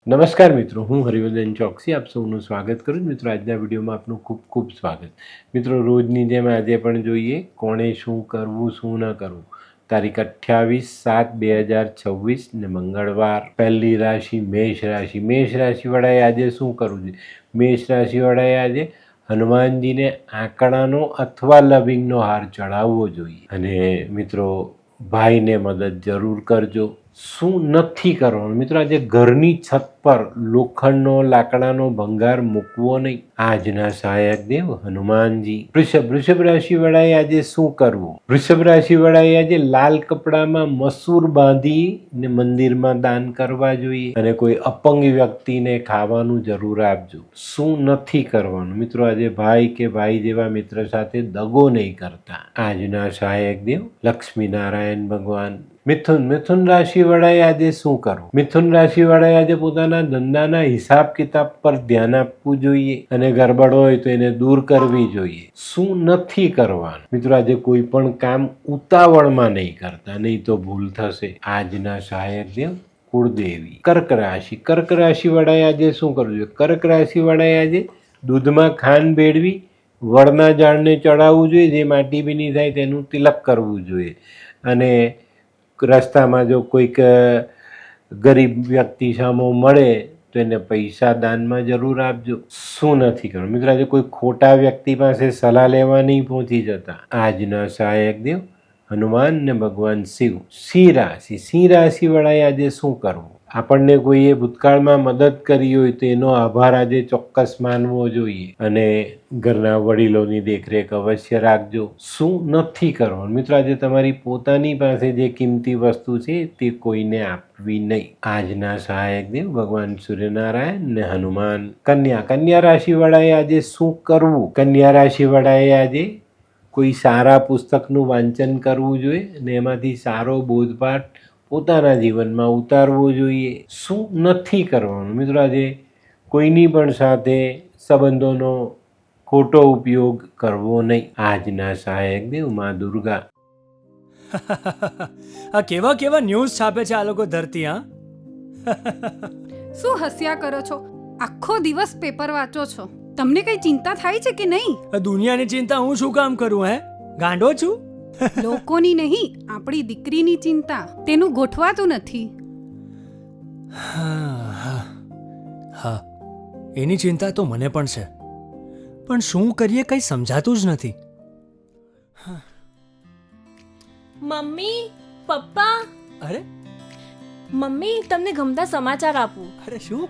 નમસ્કાર મિત્રો, હું હરિવર્ધન ચોકસી આપ સૌનું સ્વાગત કરું છું. મિત્રો, આજના વિડીયોમાં આપનું ખૂબ ખૂબ સ્વાગત. મિત્રો, રોજની જેમ આજે પણ જોઈએ કોણે શું કરવું શું ન કરવું. તારીખ 28/7/2026 ને મંગળવાર. પહેલી રાશિ મેષ રાશિ. મેષ રાશિવાળાએ આજે શું કરવું જોઈએ? મેષ રાશિવાળાએ આજે હનુમાનજીને આંકડાનો અથવા લવિંગનો હાર ચડાવવો જોઈએ. અને મિત્રો, ભાઈને મદદ જરૂર કરજો. શું નથી કરવાનું? મિત્રો, આજે ઘરની છત પર લોખંડનો લાકડાનો ભંગાર મૂકવો નહીં. આજના સહાયક દેવ હનુમાનજી. વૃષભ રાશિ વાળાએ આજે શું કરવું? વૃષભ રાશિ વાળાએ આજે લાલ કપડામાં મસૂર બાંધી ને મંદિરમાં દાન કરવા જોઈએ. અને કોઈ અપંગ વ્યક્તિને ખાવાનું જરૂર આપજો. શું નથી કરવાનું? મિત્રો, આજે ભાઈ કે ભાઈ જેવા મિત્ર સાથે દગો નહીં કરતા. આજના સહાયક દેવ લક્ષ્મી નારાયણ ભગવાન. મિથુન રાશિ વાળાએ આજે શું કરવું? મિથુન રાશિ વાળાએ આજે પોતાના ધંધાના હિસાબ કિતાબ પર ધ્યાન આપવું જોઈએ અને ગરબડ હોય તો એને દૂર કરવી જોઈએ. શું નથી કરવાનું? મિત્રો, આજે કોઈ પણ કામ ઉતાવળમાં નહીં કરતા, નહીં તો ભૂલ થશે. આજના સહાયક દેવ કુળદેવી. કર્ક રાશિ. કર્ક રાશિ વાળાએ આજે શું કરવું જોઈએ? કર્ક રાશિ વાળાએ આજે દૂધમાં ખાંડ ભેળવી વડના ઝાડને ચડાવવું જોઈએ. જે માટી ભીની થાય તેનું તિલક કરવું જોઈએ. અને રસ્તામાં જો કોઈક ગરીબ વ્યક્તિ સામો મળે તો એને પૈસા દાનમાં જરૂર આપજો. શું નથી કરવાનું? મિત્રો, આજે કોઈ ખોટા વ્યક્તિ પાસે સલાહ લેવા નહીં પહોંચી જતા. આજના સહાયક દેવ હનુમાન ને ભગવાન શિવ. સિંહ રાશિ. સિંહ રાશિ વાળાએ આજે શું કરવું? આપણને કોઈએ ભૂતકાળમાં મદદ કરી હોય તો એનો આભાર આજે ચોક્કસ માનવો જોઈએ. અને ઘરના વડીલોની દેખરેખ અવશ્ય રાખજો. શું નથી કરવાનું? મિત્રો, આજે તમારી પોતાની પાસે જે કિંમતી વસ્તુ છે તે કોઈને આપવી નહીં. આજના સહાયક દેવ ભગવાન સૂર્યનારાયણ ને હનુમાન. કન્યા રાશિ વાળાએ આજે શું કરવું? કન્યા રાશિ વાળાએ આજે કોઈ સારા પુસ્તકનું વાંચન કરવું જોઈએ અને એમાંથી સારો બોધપાઠ પોતાના જીવનમાં ઉતારવો જોઈએ. શું નથી કરવાનું? મિત્રો, આજે કોઈની પણ સાથે સંબંધોનો ખોટો ઉપયોગ કરવો નહીં. આજના સહાયક દેવ માં દુર્ગા. આ કેવા કેવા ન્યૂઝ છાપે છે આ લોકો ધરતી. હા, શું હસ્યા કરો છો? આખો દિવસ પેપર વાંચો છો. તમને કઈ ચિંતા થાય છે કે નહીં? દુનિયાની ચિંતા હું શું કામ કરું? ગાંડો છું? લોકોની નહીં, આપણી દીકરીની ચિંતા. તેનું ગોઠવાતું નથી. હા, એની ચિંતા તો મને પણ છે, પણ શું કરીએ કંઈ સમજાતું જ નથી. મમ્મી, પપ્પા. અરે મમ્મી, તમને ગમતા સમાચાર આપું. અરે શું?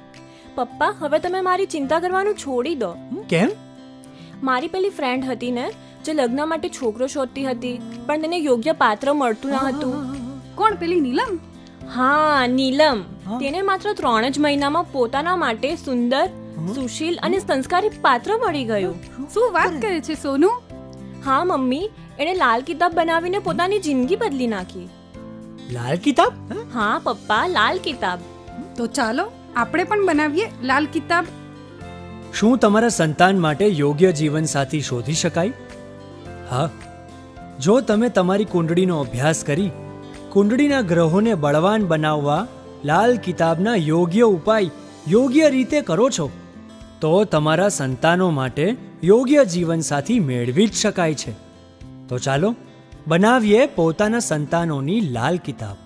પપ્પા, હવે તમે મારી ચિંતા કરવાનું છોડી દો. કેમ? મારી પેલી ફ્રેન્ડ હતી ને, જે લગ્ન માટે છોકરો શોધતી હતી પણ તેને યોગ્ય પાત્ર મળતું ન હતું. કોણ? પેલી નીલમ? હા, નીલમ. તેને માત્ર 3 જ મહિનામાં પોતાના માટે સુંદર, સુશીલ અને સંસ્કારી પાત્ર મળી ગયું. શું વાત કરે છે સોનુ? હા મમ્મી, એણે લાલ કિતાબ બનાવીને પોતાની જિંદગી બદલી નાખી. લાલ કિતાબ? હા પપ્પા, લાલ કિતાબ. તો ચાલો આપણે પણ બનાવીએ લાલ કિતાબ. શું તમારા સંતાન માટે યોગ્ય જીવનસાથી શોધી શકાય? હા, જો તમે તમારી કુંડળીનો અભ્યાસ કરી કુંડળીના ગ્રહોને બળવાન બનાવવા લાલ કિતાબના યોગ્ય ઉપાય યોગ્ય રીતે કરો છો તો તમારા સંતાનો માટે યોગ્ય જીવનસાથી મેળવી જ શકાય છે. તો ચાલો બનાવીએ પોતાના સંતાનોની લાલ કિતાબ.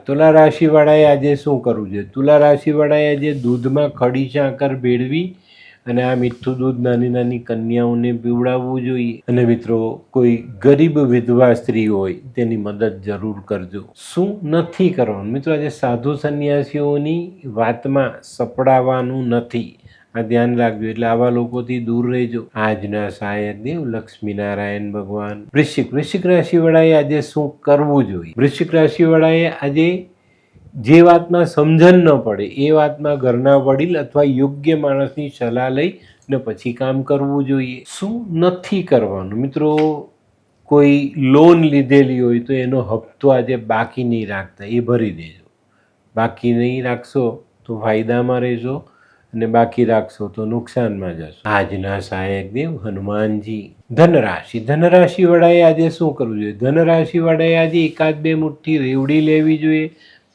તુલા રાશિ વાળાએ આજે શું કરવું જોઈએ? તુલા રાશિ વાળાએ આજે દૂધમાં ખડી સાકર ભેળવી અને આ મીઠું દૂધ નાની નાની કન્યાઓને પીવડાવવું જોઈએ. અને મિત્રો, કોઈ ગરીબ વિધવા સ્ત્રી હોય તેની મદદ જરૂર કરજો. શું નથી કરવાનું? મિત્રો, આજે સાધુ સંન્યાસીઓની વાતમાં સપડાવવાનું નથી. આ ધ્યાન રાખજો. એટલે આવા લોકોથી દૂર રહેજો. આજના સહાયક દેવ લક્ષ્મી નારાયણ ભગવાન. વૃશ્ચિક રાશિ વાળાએ આજે શું કરવું જોઈએ? વૃશ્ચિક રાશિ વાળાએ આજે જે વાતમાં સમજણ ન પડે એ વાતમાં ઘરના વડીલ અથવા યોગ્ય માણસની સલાહ લઈ ને પછી કામ કરવું જોઈએ. શું નથી કરવાનું? મિત્રો, કોઈ લોન લીધેલી હોય તો એનો હપ્તો આજે બાકી નહીં રાખતા, એ ભરી દેજો. બાકી નહીં રાખશો તો ફાયદામાં રહેશો અને બાકી રાખશો તો નુકસાનમાં જશો. આજના સહાયક દેવ હનુમાનજી. ધનરાશિ વાળાએ આજે શું કરવું જોઈએ? ધનરાશિ વાળાએ આજે 1-2 મુઠ્ઠી રેવડી લેવી જોઈએ.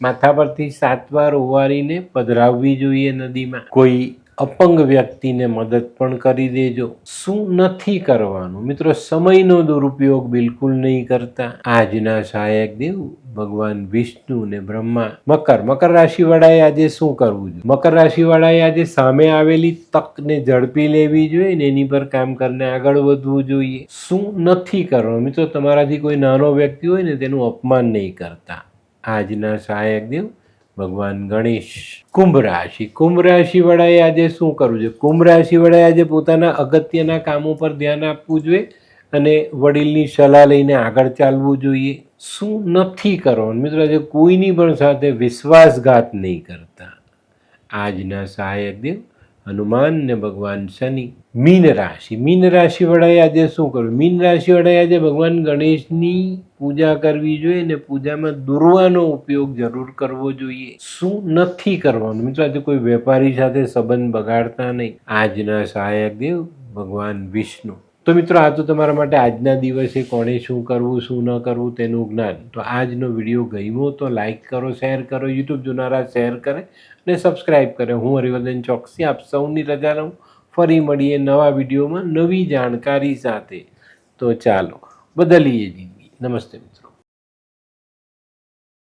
માથા પરથી 7 વાર ઓવારીને પધરાવવી જોઈએ નદીમાં. કોઈ અપંગ વ્યક્તિને મદદ પણ કરી દેજો. શું નથી કરવાનું મિત્રો? સમયનો દુરુપયોગ બિલકુલ નહીં કરતા. આજના સહાયક દેવ ભગવાન વિષ્ણુ ને બ્રહ્મા. મકર રાશિવાળાએ આજે શું કરવું જોઈએ? મકર રાશિવાળાએ આજે સામે આવેલી તકને ઝડપી લેવી જોઈએ ને એની પર કામ કરીને આગળ વધવું જોઈએ. શું નથી કરવાનું મિત્રો? તમારાથી કોઈ નાનો વ્યક્તિ હોય ને તેનું અપમાન નહીં કરતા. આજના સહાયક દેવ ભગવાન ગણેશ. કુંભ રાશિ વાળાએ આજે શું કરવું જોઈએ? કુંભ રાશિ વાળાએ આજે પોતાના અગત્યના કામો પર ધ્યાન આપવું જોઈએ અને વડીલની સલાહ લઈને આગળ ચાલવું જોઈએ. શું નથી કરવાનું મિત્રો? આજે કોઈની પણ સાથે વિશ્વાસઘાત નહીં કરતા. આજના સહાયક દેવ હનુમાન ને ભગવાન શનિ. મીન રાશિ વાળાએ આજે શું કરવું? મીન રાશિ વાળાએ આજે ભગવાન ગણેશની પૂજા કરવી જોઈએ ને પૂજામાં દુર્વાનો ઉપયોગ જરૂર કરવો જોઈએ. શું નથી કરવાનું મિત્રો? આજે કોઈ વેપારી સાથે સંબંધ બગાડતા નહીં. આજના સહાયક દેવ ભગવાન વિષ્ણુ. તો મિત્રો આ તો તમારા માટે આજના દિવસે કોણે શું કરવું શું ન કરવું તેનું જ્ઞાન. તો આજનો વિડીયો ગમ્યો તો લાઈક કરો, શેર કરો, યુટ્યુબ જોનારા શેર કરે અને સબસ્ક્રાઈબ કરે. હું હરિવર્ધન ચોકસી આપ સૌની રજા લઉં. ફરી મળીએ નવા વિડીયોમાં નવી જાણકારી સાથે. તો ચાલો બદલીએ જિંદગી. નમસ્તે મિત્રો.